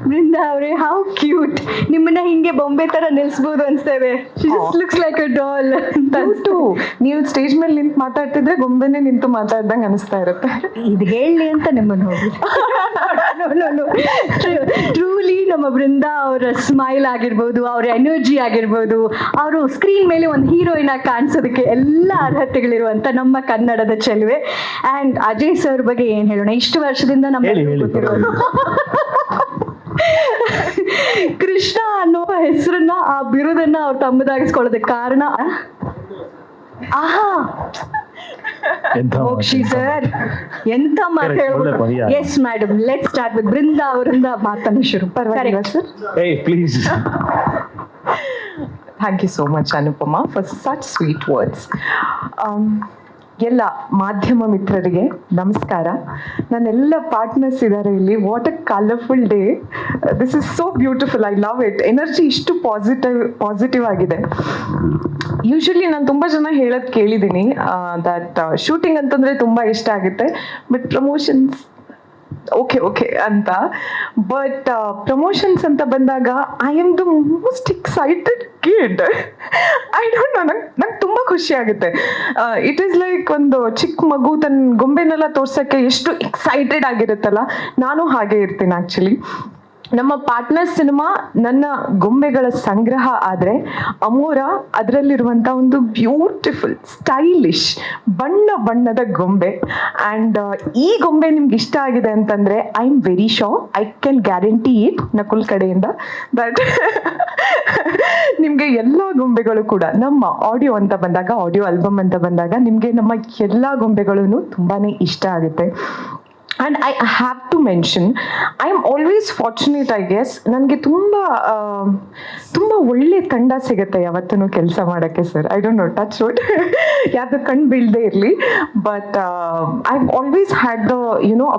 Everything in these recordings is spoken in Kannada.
ಬೃಂದಾ ಅವರೇ, ಹೌ ಕ್ಯೂಟ್. ನಿಮ್ಮನ್ನ ಹಿಂಗೆ ಬೊಂಬೆ ತರ ನಿಲ್ಸ್ಬೋದು ಅನ್ಸ್ತೇವೆ. She just looks like a doll. ನೀವು ಸ್ಟೇಜ್ ಮೇಲೆ ನಿಂತು ಮಾತಾಡ್ತಿದ್ರೆ ಗೊಂಬೆನೆ ನಿಂತು ಮಾತಾಡ್ದಂಗೆ ಅನಿಸ್ತಾ ಇರುತ್ತೆ. ಇದು ಹೇಳಿ ಅಂತ ನಿಮ್ಮನ್ನು ಹೋಗಿ ಟ್ರೂಲಿ ನಮ್ಮ ಬೃಂದಾ ಅವರ ಸ್ಮೈಲ್ ಆಗಿರ್ಬೋದು, ಅವ್ರ ಎನರ್ಜಿ ಆಗಿರ್ಬೋದು, ಅವರು ಸ್ಕ್ರೀನ್ ಮೇಲೆ ಒಂದು ಹೀರೋಯಿನ್ ಆಗಿ ಕಾಣಿಸೋದಕ್ಕೆ ಎಲ್ಲ ಅರ್ಹತೆಗಳಿರುವಂತ ನಮ್ಮ ಕನ್ನಡದ ಚೆಲುವೆ. ಅಂಡ್ ಅಜಯ್ ಸರ್ ಬಗ್ಗೆ ಏನ್ ಹೇಳೋಣ, ಇಷ್ಟು ವರ್ಷದಿಂದ ನಮ್ಮ ಗೊತ್ತಿರೋದು ಕೃಷ್ಣ ಅನ್ನೋ ಹೆಸರನ್ನ, ಆ ಬಿರುದನ್ನ ಅವ್ರು ತಮ್ಮದಾಗಿಸ್ಕೊಳ್ಳೋದಕ್ಕೆ ಕಾರಣ ಮೋಕ್ಷಿ ಸರ್. ಎಂತ ಮಾತು ಹೇಳ್ಬೋದು. Yes madam, let's start with Brinda ಅವರಿಂದ ಮಾತನ್ನು ಶುರು. ಪರವಾಗಿಲ್ಲ sir? Please. Thank you so much Anupama for such sweet words. ಎಲ್ಲ ಮಾಧ್ಯಮ ಮಿತ್ರರಿಗೆ ನಮಸ್ಕಾರ. ನನ್ನೆಲ್ಲ ಪಾರ್ಟ್ನರ್ಸ್ ಇದ್ದಾರೆ ಇಲ್ಲಿ. What a colourful day. This is so beautiful. I love it. Energy ಇಷ್ಟು ಪಾಸಿಟಿವ್ ಆಗಿದೆ. ಯೂಶಲಿ ನಾನು ತುಂಬ ಜನ ಹೇಳೋದು ಕೇಳಿದ್ದೀನಿ ದಟ್ ಶೂಟಿಂಗ್ ಅಂತಂದರೆ ತುಂಬ ಇಷ್ಟ ಆಗುತ್ತೆ, ಬಟ್ ಪ್ರಮೋಷನ್ಸ್ ಓಕೆ ಅಂತ. ಬಟ್ ಪ್ರಮೋಷನ್ಸ್ ಅಂತ ಬಂದಾಗ I am the most excited kid. I don't no, ನಂಗೆ ತುಂಬ ಖುಷಿ ಆಗುತ್ತೆ. ಇಟ್ ಈಸ್ ಲೈಕ್ ಒಂದು ಚಿಕ್ಕ ಮಗು ತನ್ನ ಗೊಂಬೆನೆಲ್ಲ ತೋರ್ಸೋಕ್ಕೆ ಎಷ್ಟು ಎಕ್ಸೈಟೆಡ್ ಆಗಿರುತ್ತಲ್ಲ, ನಾನು ಹಾಗೆ ಇರ್ತೀನಿ ಆ್ಯಕ್ಚುಲಿ. ನಮ್ಮ ಪಾರ್ಟ್ನರ್ ಸಿನಿಮಾ ನನ್ನ ಗೊಂಬೆಗಳ ಸಂಗ್ರಹ ಆದರೆ, ಅಮೋರ ಅದರಲ್ಲಿರುವಂಥ ಒಂದು ಬ್ಯೂಟಿಫುಲ್ ಸ್ಟೈಲಿಶ್ ಬಣ್ಣದ ಗೊಂಬೆ. ಆ್ಯಂಡ್ ಈ ಗೊಂಬೆ ನಿಮ್ಗೆ ಇಷ್ಟ ಆಗಿದೆ ಅಂತಂದರೆ I am very sure, I can guarantee it Nakul ಕಡೆಯಿಂದ ದಟ್ ನಿಮಗೆ ಎಲ್ಲ ಗೊಂಬೆಗಳು ಕೂಡ ನಮ್ಮ ಆಡಿಯೋ ಅಂತ ಬಂದಾಗ, ಆಡಿಯೋ ಆಲ್ಬಮ್ ಅಂತ ಬಂದಾಗ ನಿಮಗೆ ನಮ್ಮ ಎಲ್ಲ ಗೊಂಬೆಗಳೂ ತುಂಬಾ ಇಷ್ಟ ಆಗುತ್ತೆ. And I have to mention, I am always fortunate I guess. ನನಗೆ ತುಂಬ ಒಳ್ಳೆ ತಂಡ ಸಿಗುತ್ತೆ ಯಾವತ್ತೂ ಕೆಲಸ ಮಾಡೋಕ್ಕೆ sir. I don't know, touch wood, ಯಾವುದು ಕಣ್ಣು ಬೀಳದೆ ಇರಲಿ. But I have always had the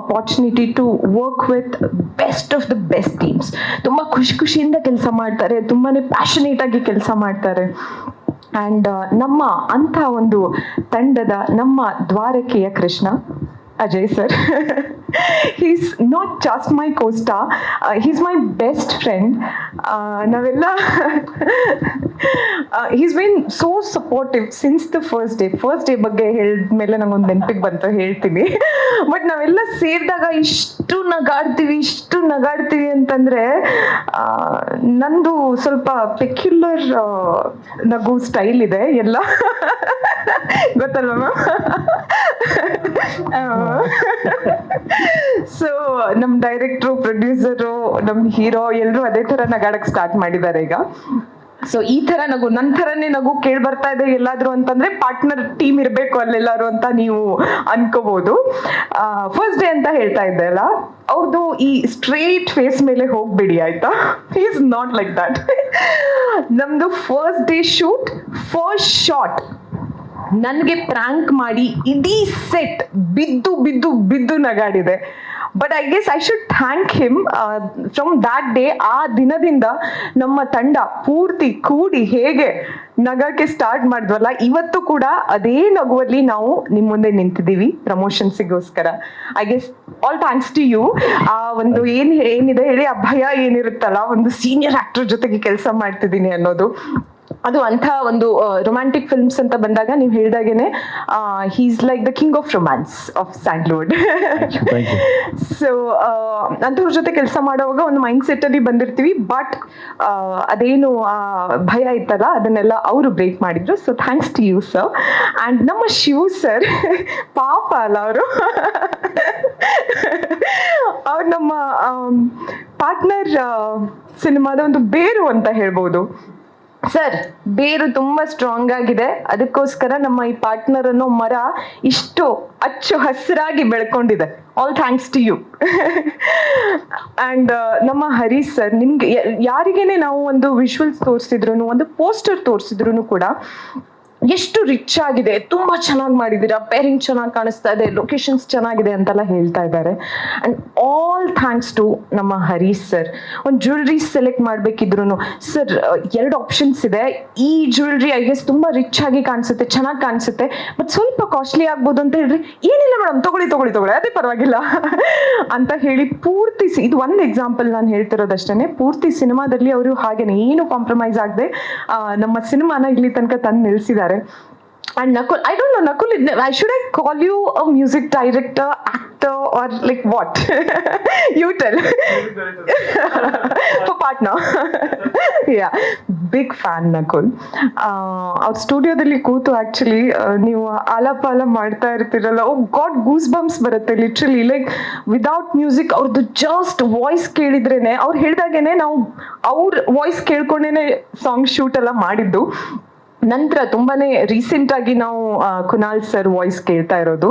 opportunity to work with best of the best teams. ತುಂಬ ಖುಷಿಯಿಂದ ಕೆಲಸ ಮಾಡ್ತಾರೆ, ತುಂಬಾ ಪ್ಯಾಷನೇಟಾಗಿ ಕೆಲಸ ಮಾಡ್ತಾರೆ. ಆ್ಯಂಡ್ ನಮ್ಮ ಅಂಥ ಒಂದು ತಂಡದ ನಮ್ಮ ದ್ವಾರಕೆಯ Krishna Ajay sir, he's not just my co-star, he's my best friend. ನಾವೆಲ್ಲ he's been so supportive since the first day ಬಗ್ಗೆ ಹೇಳಿದ್ಮೇಲೆ ನಂಗೊಂದು ನೆನಪಿಗೆ ಬಂತು, ಹೇಳ್ತೀನಿ. ಬಟ್ ನಾವೆಲ್ಲ ಸೇರಿದಾಗ ಇಷ್ಟು ನಗಾಡ್ತೀವಿ ಅಂತಂದರೆ, ನಂದು ಸ್ವಲ್ಪ ಪೆಕ್ಯುಲರ್ ನಗು ಸ್ಟೈಲ್ ಇದೆ, ಎಲ್ಲ ಗೊತ್ತಲ್ವ ಮ್ಯಾಮ್? ಸೊ ನಮ್ಮ ಡೈರೆಕ್ಟ್ರು, ಪ್ರೊಡ್ಯೂಸರು, ನಮ್ಮ ಹೀರೋ ಎಲ್ಲರೂ ಅದೇ ಥರ ನಗಾಡಕ್ಕೆ ಸ್ಟಾರ್ಟ್ ಮಾಡಿದ್ದಾರೆ ಈಗ. ಸೊ ಈ ಥರ ನಗು, ನನ್ನ ಥರನೇ ನಗು ಕೇಳಿ ಬರ್ತಾ ಇದೆ ಎಲ್ಲಾದರೂ ಅಂತಂದರೆ ಪಾರ್ಟ್ನರ್ ಟೀಮ್ ಇರಬೇಕು ಅಲ್ಲೆಲ್ಲರೂ ಅಂತ ನೀವು ಅನ್ಕೋಬೋದು. ಫಸ್ಟ್ ಡೇ ಅಂತ ಹೇಳ್ತಾ ಇದ್ದೆ ಅಲ್ಲ, ಅವ್ರದ್ದು ಈ ಸ್ಟ್ರೇಟ್ ಫೇಸ್ ಮೇಲೆ ಹೋಗ್ಬಿಡಿ ಆಯ್ತಾ. Is not like that. ನಮ್ಮದು first day shoot, first shot ನನಗೆ ಪ್ರ್ಯಾಂಕ್ ಮಾಡಿ ಇಡೀ ಸೆಟ್ ಬಿದ್ದು ನಗಾಡಿದೆ. But I guess I should thank him. From that day, ಆ ದಿನದಿಂದ ನಮ್ಮ ತಂಡ ಪೂರ್ತಿ ಕೂಡಿ ಹೇಗೆ ನಗಕ್ಕೆ ಸ್ಟಾರ್ಟ್ ಮಾಡಿದ್ವಲ್ಲ, ಇವತ್ತು ಕೂಡ ಅದೇ ನಗುವಲ್ಲಿ ನಾವು ನಿಮ್ಮ ಮುಂದೆ ನಿಂತಿದ್ದೀವಿ ಪ್ರಮೋಷನ್ಸಿಗೋಸ್ಕರ. I guess all thanks to you. ಆ ಒಂದು ಏನಿದೆ ಹೇಳಿ, ಆ ಭಯ ಏನಿರುತ್ತಲ್ಲ, ಒಂದು ಸೀನಿಯರ್ ಆಕ್ಟರ್ ಜೊತೆಗೆ ಕೆಲಸ ಮಾಡ್ತಿದ್ದೀನಿ ಅನ್ನೋದು, ಅದು ಅಂಥ ಒಂದು ರೊಮ್ಯಾಂಟಿಕ್ ಫಿಲ್ಮ್ಸ್ ಅಂತ ಬಂದಾಗ ನೀವು ಹೇಳಿದಾಗೇನೆ he's like the king of romance of Sandalwood. So ಅಂಥವ್ರ ಜೊತೆ ಕೆಲಸ ಮಾಡುವಾಗ ಒಂದು ಮೈಂಡ್ ಸೆಟ್ಟಲ್ಲಿ ಬಂದಿರ್ತೀವಿ. ಬಟ್ ಅದೇನು ಭಯ ಇತ್ತಲ್ಲ, ಅದನ್ನೆಲ್ಲ ಅವರು ಬ್ರೇಕ್ ಮಾಡಿದ್ರು. So thanks to you sir. And ನಮ್ಮ ಶಿವು ಸರ್, ಪಾಪ ಅಲ್ಲ ಅವರು, ಅವ್ರು ನಮ್ಮ ಪಾರ್ಟ್ನರ್ ಸಿನಿಮಾದ ಒಂದು ಬೇರು ಅಂತ ಹೇಳ್ಬೋದು. ಸರ್, ಬೇರು ತುಂಬ ಸ್ಟ್ರಾಂಗ್ ಆಗಿದೆ, ಅದಕ್ಕೋಸ್ಕರ ನಮ್ಮ ಈ ಪಾರ್ಟ್ನರ್ ಅನ್ನೋ ಮರ ಇಷ್ಟು ಹಸಿರಾಗಿ ಬೆಳ್ಕೊಂಡಿದೆ. All thanks to you. And ನಮ್ಮ ಹರೀಶ್ ಸರ್, ನಿಮ್ಗೆ ಯಾರಿಗೇನೆ ನಾವು ಒಂದು ವಿಜುವಲ್ಸ್ ತೋರಿಸಿದ್ರು, ಒಂದು ಪೋಸ್ಟರ್ ತೋರಿಸಿದ್ರು ಕೂಡ ಎಷ್ಟು ರಿಚ್ ಆಗಿದೆ, ತುಂಬಾ ಚೆನ್ನಾಗಿ ಮಾಡಿದ್ದೀರಾ, ಪೇರಿಂಗ್ ಚೆನ್ನಾಗಿ ಕಾಣಿಸ್ತಾ ಇದೆ, ಲೊಕೇಶನ್ಸ್ ಚೆನ್ನಾಗಿದೆ ಅಂತೆಲ್ಲ ಹೇಳ್ತಾ ಇದ್ದಾರೆ. ಅಂಡ್ ಆಲ್ ಥ್ಯಾಂಕ್ಸ್ ಟು ನಮ್ಮ ಹರೀಶ್ ಸರ್. ಒಂದು ಜ್ಯುವೆಲ್ರಿ ಸೆಲೆಕ್ಟ್ ಮಾಡಬೇಕಿದ್ರು ಸರ್ 2 ಆಪ್ಷನ್ಸ್ ಇದೆ, ಈ ಜ್ಯುವೆಲ್ರಿ ಐ ಗೆಸ್ ತುಂಬಾ ರಿಚ್ ಆಗಿ ಕಾಣಿಸುತ್ತೆ, ಚೆನ್ನಾಗಿ ಕಾಣಿಸುತ್ತೆ, ಬಟ್ ಸ್ವಲ್ಪ ಕಾಸ್ಟ್ಲಿ ಆಗ್ಬೋದು ಅಂತ ಹೇಳ್ರಿ. ಏನಿಲ್ಲ ಮೇಡಮ್, ತಗೊಳ್ಳಿ ಅದೇ ಪರವಾಗಿಲ್ಲ ಅಂತ ಹೇಳಿ ಪೂರ್ತಿ ಇದು ಒಂದು ಎಕ್ಸಾಂಪಲ್ ನಾನು ಹೇಳ್ತಿರೋದಷ್ಟೇ. ಪೂರ್ತಿ ಸಿನಿಮಾದಲ್ಲಿ ಅವರು ಹಾಗೇನೆ ಏನು ಕಾಂಪ್ರಮೈಸ್ ಆಗದೆ ನಮ್ಮ ಸಿನಿಮಾನ ಇಲ್ಲಿ ತನಕ ತಂದು ನಿಲ್ಲಿಸಿದ್ದಾರೆ. And Nakul, I don't know, Nakul, should I call you a music director, actor, or like what? You tell. For partner. Yeah, big fan, Nakul. Our ಸ್ಟುಡಿಯೋದಲ್ಲಿ ಕೂತು ಆಕ್ಚುಲಿ ನೀವು ಆಲಾಪಾಲ ಮಾಡ್ತಾ ಇರ್ತೀರಲ್ಲ, ಓ ಗಾಡ್ ಗೂಸ್ ಬಂಪ್ಸ್ ಬರುತ್ತೆ ಲಿಟ್ರಲಿ. ಲೈಕ್ ವಿದೌಟ್ ಮ್ಯೂಸಿಕ್ ಅವ್ರದ್ದು ಜಸ್ಟ್ ವಾಯ್ಸ್ ಕೇಳಿದ್ರೇನೆ, ಅವ್ರು ಹೇಳ್ದಾಗೇನೆ ನಾವು ಅವ್ರ ವಾಯ್ಸ್ ಕೇಳ್ಕೊಂಡೇನೆ ಸಾಂಗ್ ಶೂಟ್ ಎಲ್ಲ ಮಾಡಿದ್ದು. ನಂತರ ತುಂಬಾನೇ ರೀಸೆಂಟ್ ಆಗಿ ನಾವು ಕುನಾಲ್ ಸರ್ ವಾಯ್ಸ್ ಕೇಳ್ತಾ ಇರೋದು.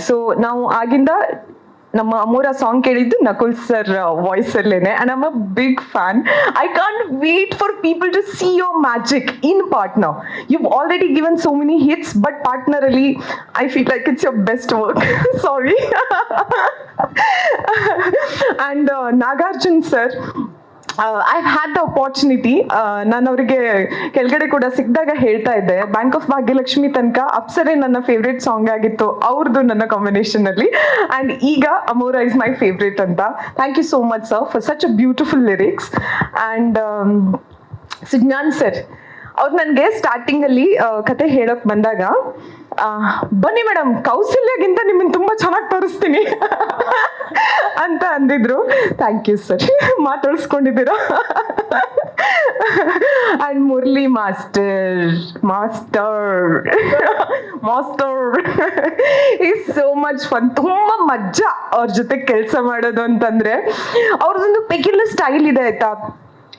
ಸೊ ನಾವು ಆಗಿಂದ ನಮ್ಮ ಅಮೋರ ಸಾಂಗ್ ಕೇಳಿದ್ದು ನಕುಲ್ ಸರ್ ವಾಯ್ಸ್ ಅಲ್ಲೇನೆ. And I'm a big fan. I can't wait for people to see your magic in Partner. you've already given so many hits, but partner ಅಲ್ಲಿ I feel like it's your best work. Sorry. And Nagarjun sir, I've had the opportunity, ನಾನು ಅವರಿಗೆ ಕೆಳಗಡೆ ಕೂಡ ಸಿಕ್ಕಿದಾಗ ಹೇಳ್ತಾ ಇದ್ದೆ, ಬ್ಯಾಂಕ್ ಆಫ್ ಭಾಗ್ಯಲಕ್ಷ್ಮಿ ತನಕ ಅಪ್ಸರೆ ನನ್ನ ಫೇವ್ರೆಟ್ ಸಾಂಗ್ ಆಗಿತ್ತು ಅವ್ರದ್ದು ನನ್ನ ಕಾಂಬಿನೇಷನ್ ಅಲ್ಲಿ. ಅಂಡ್ ಈಗ ಅಮೋರಾ ಇಸ್ ಮೈ ಫೇವ್ರೇಟ್ ಅಂತ. Thank you so much sir for such a beautiful lyrics. And Sujnan sir ಅವ್ರು ನನಗೆ ಸ್ಟಾರ್ಟಿಂಗ್ ಅಲ್ಲಿ ಕತೆ ಹೇಳೋಕ್ ಬಂದಾಗ, ಬನ್ನಿ ಮೇಡಮ್ ಕೌಸಲ್ಯಗಿಂತ ನಿಮ್ಮನ್ನ ತುಂಬಾ ಚೆನ್ನಾಗಿ ತೋರಿಸ್ತೀನಿ ಅಂತ ಅಂದಿದ್ರು. ಥ್ಯಾಂಕ್ ಯು ಸರ್, ಮಾತಾಡಿಸ್ಕೊಂಡಿದ್ದೀರಾ. And Murali master is so much fun. ತುಂಬಾ ಮಜಾ ಅವ್ರ ಜೊತೆ ಕೆಲಸ ಮಾಡೋದು ಅಂತಂದ್ರೆ. ಅವ್ರದೊಂದು ಪೆಕ್ಯುಲರ್ ಸ್ಟೈಲ್ ಇದೆ ಆಯ್ತಾ.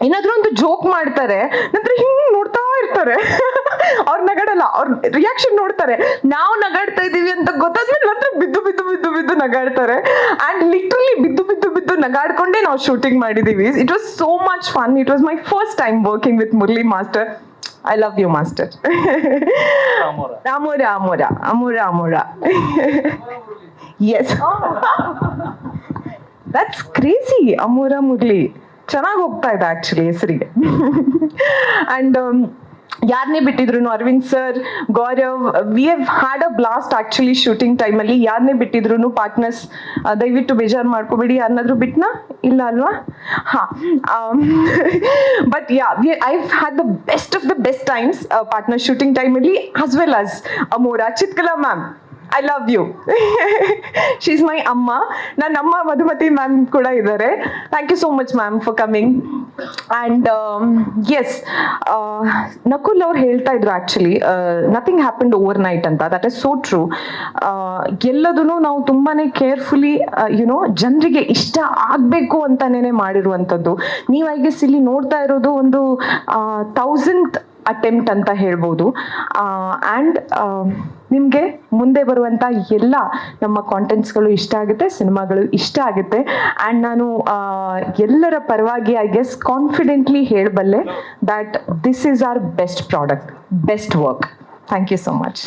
ಏನಾದ್ರೂ ಒಂದು ಜೋಕ್ ಮಾಡ್ತಾರೆ, ನಂತರ ಹಿಂಗ್ ನೋಡ್ತಾ ಇರ್ತಾರೆ. ಅವ್ರ ನಗಾಡಲ್ಲ, ಅವ್ರ ರಿಯಾಕ್ಷನ್ ನೋಡ್ತಾರೆ. ನಾವು ನಗಾಡ್ತಾ ಇದೀವಿ ಅಂತ ಗೊತ್ತಾದ್ಮೇಲೆ ನಂತರ ಬಿದ್ದು ನಗಾಡ್ತಾರೆ. ಅಂಡ್ ಲಿಟ್ರಲಿ ಬಿದ್ದು ನಗಾಡ್ಕೊಂಡೇ ನಾವು ಶೂಟಿಂಗ್ ಮಾಡಿದೀವಿ. It was so much fun. It was my first time working with Murali master. I love you, master. Amora. Yes. That's crazy. Amora Murli. ಚೆನ್ನಾಗಿ ಹೋಗ್ತಾ ಇದೆ ಆಕ್ಚುಲಿ ಹೆಸರಿಗೆ. ಅಂಡ್ ಯಾರನ್ನೇ ಬಿಟ್ಟಿದ್ರು, Arvind sir, Gaurav, we have had a blast actually shooting ಟೈಮಲ್ಲಿ. ಯಾರನ್ನೇ ಬಿಟ್ಟಿದ್ರು ಪಾರ್ಟ್ನರ್ಸ್ ದಯವಿಟ್ಟು ಬೇಜಾರು ಮಾಡ್ಕೋಬೇಡಿ. ಯಾರನ್ನಾದ್ರೂ ಬಿಟ್ನಾ? ಇಲ್ಲ ಅಲ್ವಾ? ಹಾ. But yeah, I had the best of the best times Partner shooting ಟೈಮಲ್ಲಿ, as well as Amora. Chitkala ma'am, I love you. She's my ಅಮ್ಮ. ನನ್ನ ಅಮ್ಮ ಮಧುಮತಿ ಮ್ಯಾಮ್ ಕೂಡ ಇದ್ದಾರೆ. Thank you so much ma'am for coming. And yes, Nakul ಅವ್ರು ಹೇಳ್ತಾ ಇದ್ರು actually nothing happened overnight ಅಂತ. That is so true. ಎಲ್ಲದೂ ನಾವು ತುಂಬಾನೇ ಕೇರ್ಫುಲಿ ಯುನೋ ಜನರಿಗೆ ಇಷ್ಟ ಆಗಬೇಕು ಅಂತಾನೇ ಮಾಡಿರುವಂಥದ್ದು. ನೀವು ಐ ಗೆಸ್ ಇಲ್ಲಿ ನೋಡ್ತಾ ಇರೋದು ಒಂದು 1000th ಅಟೆಂಪ್ಟ್ ಅಂತ ಹೇಳ್ಬೋದು. ಆ್ಯಂಡ್ ನಿಮಗೆ ಮುಂದೆ ಬರುವಂಥ ಎಲ್ಲ ನಮ್ಮ ಕಾಂಟೆಂಟ್ಸ್ಗಳು ಇಷ್ಟ ಆಗುತ್ತೆ, ಸಿನಿಮಾಗಳು ಇಷ್ಟ ಆಗುತ್ತೆ. ಆ್ಯಂಡ್ ನಾನು ಎಲ್ಲರ ಪರವಾಗಿ ಐ ಗೆಸ್ ಕಾನ್ಫಿಡೆಂಟ್ಲಿ ಹೇಳಬಲ್ಲೆ that this is our best product, best work. Thank you so much.